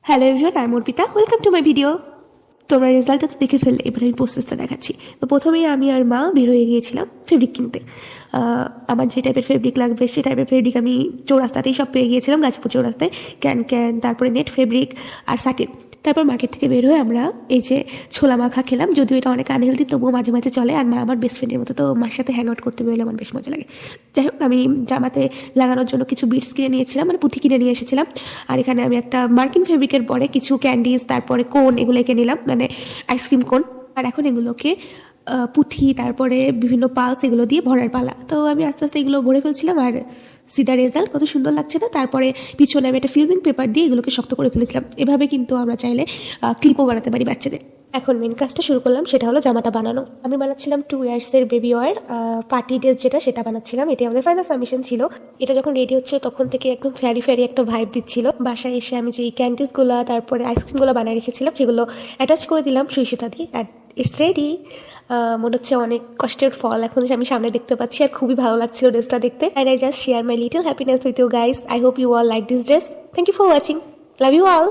Hello everyone, আমি Arpita. Welcome to my video. তোমরা রেজাল্টটা তো দেখে ফেললে, এবার আমি প্রসেসটা দেখাচ্ছি। তো প্রথমেই আমি আর মা বের হয়ে গিয়েছিলাম ফেব্রিক কিনতে। আমার যে টাইপের ফেব্রিক লাগবে সে টাইপের ফেব্রিক আমি চৌরাস্তাতেই সব পেয়ে গিয়েছিলাম, গাজীপুর চৌরাস্তায়। ক্যান, তারপরে নেট ফেব্রিক আর সাটিন। তারপর মার্কেট থেকে বের হয়ে আমরা এই যে ছোলা মাখা খেলাম, যদিও এটা অনেক আনহেলদি, তবুও মাঝে মাঝে চলে। আর মা আমার বেস্ট ফ্রেন্ডের মতো, তো মার সাথে হ্যাং আউট করতে বেরোলে আমার বেশ মজা লাগে। যাই হোক, আমি জামাতে লাগানোর জন্য কিছু বিটস কিনে নিয়েছিলাম, মানে পুঁথি কিনে নিয়ে এসেছিলাম। আর এখানে আমি একটা মার্কিন ফেব্রিকের পরে কিছু ক্যান্ডিজ, তারপরে কোন, এগুলো এঁকে নিলাম, মানে আইসক্রিম কোন। আর এখন এগুলোকে পুঁথি, তারপরে বিভিন্ন পালস, এগুলো দিয়ে ভরার পালা। তো আমি আস্তে আস্তে এগুলো ভরে ফেলছিলাম, আর সিধা রেজাল্ট কত সুন্দর লাগছে না। তারপরে পিছনে আমি একটা ফিউজিং পেপার দিয়ে এগুলোকে শক্ত করে ফেলেছিলাম। এভাবে কিন্তু আমরা চাইলে ক্লিপও বানাতে পারি বাচ্চাদের। এখন মেন কাজটা শুরু করলাম, সেটা হলো জামাটা বানানো। আমি বানাচ্ছিলাম 2 ইয়ার্সের বেবি ওয়ার পার্টি ড্রেস, সেটা বানাচ্ছিলাম। এটি আমাদের ফাইনাল সাবমিশন ছিল। এটা যখন রেডি হচ্ছে তখন থেকে একদম ফ্যারি ফ্যারি একটা ভাইব দিচ্ছিল। বাসায় এসে আমি যে ক্যান্ডিসগুলো, তারপরে আইসক্রিমগুলো বানিয়ে রেখেছিলাম, সেগুলো অ্যাটাচ করে দিলাম সুই সুতা দিয়ে। And it's ready. মনে হচ্ছে অনেক কষ্টের ফল এখন আমি সামনে দেখতে পাচ্ছি, আর খুবই ভালো লাগছিল ড্রেসটা দেখতে। And I just share my little happiness with you guys. I hope you all like this dress. Thank you for watching. Love you all.